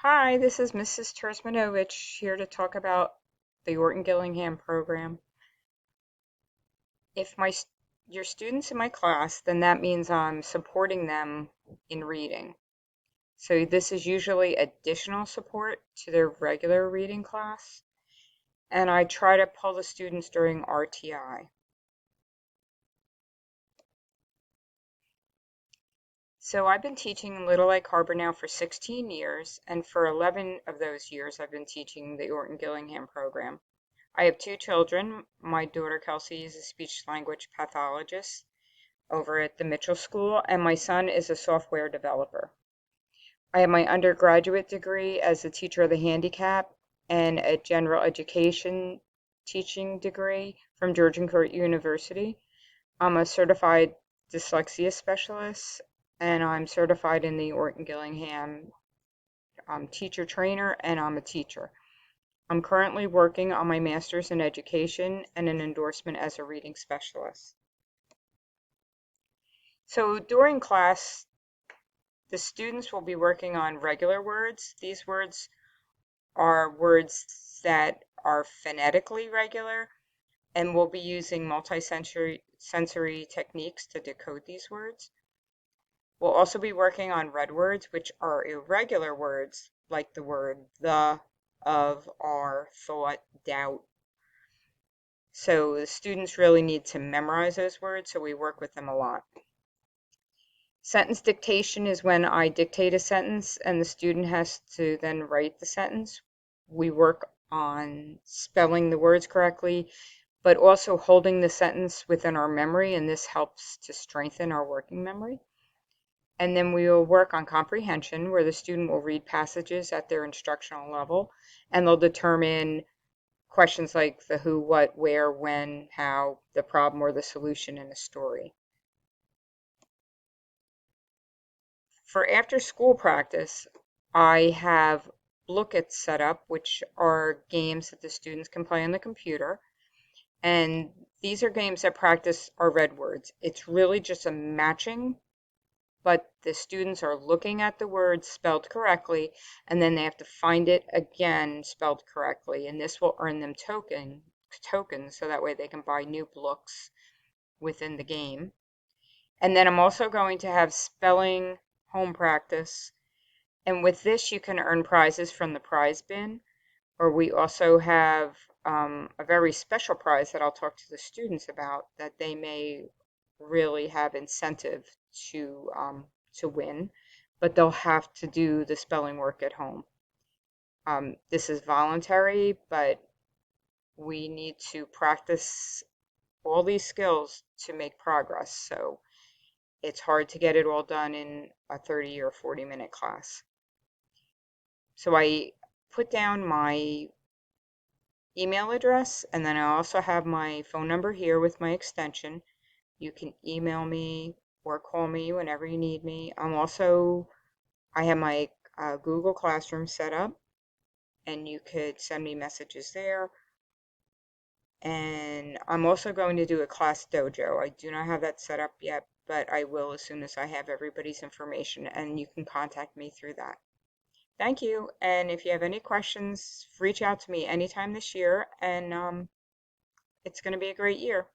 Hi, this is Mrs. Tersmanovich here to talk about the Orton-Gillingham program. If your students in my class, then that means I'm supporting them in reading. So this is usually additional support to their regular reading class, and I try to pull the students during RTI. So I've been teaching Little Lake Harbor now for 16 years, and for 11 of those years I've been teaching the Orton-Gillingham program. I have two children. My daughter Kelsey is a speech language pathologist over at the Mitchell School, and my son is a software developer. I have my undergraduate degree as a teacher of the handicap and a general education teaching degree from Georgian Court University. I'm a certified dyslexia specialist, and I'm certified in the Orton Gillingham teacher trainer, and I'm a teacher. I'm currently working on my master's in education and an endorsement as a reading specialist. So during class, the students will be working on regular words. These words are words that are phonetically regular, and we'll be using multisensory techniques to decode these words. We'll also be working on red words, which are irregular words, like the word the, of, are, thought, doubt. So the students really need to memorize those words, so we work with them a lot. Sentence dictation is when I dictate a sentence and the student has to then write the sentence. We work on spelling the words correctly, but also holding the sentence within our memory, and this helps to strengthen our working memory. And then we will work on comprehension, where the student will read passages at their instructional level, and they'll determine questions like the who, what, where, when, how, the problem or the solution in a story. For after school practice, I have lookets set up, which are games that the students can play on the computer. And these are games that practice our red words. It's really just a matching, but the students are looking at the words spelled correctly, and then they have to find it again spelled correctly. And this will earn them tokens, so that way they can buy new books within the game. And then I'm also going to have spelling home practice. And with this, you can earn prizes from the prize bin. Or we also have a very special prize that I'll talk to the students about that they may really have incentive to win, but they'll have to do the spelling work at home. This is voluntary, but we need to practice all these skills to make progress. So it's hard to get it all done in a 30 or 40-minute class. So I put down my email address, and then I also have my phone number here with my extension. You can email me or call me whenever you need me. I have my Google Classroom set up, and you could send me messages there. And I'm also going to do a class dojo. I do not have that set up yet, but I will as soon as I have everybody's information, and you can contact me through that. Thank you. And if you have any questions, reach out to me anytime this year, and it's going to be a great year.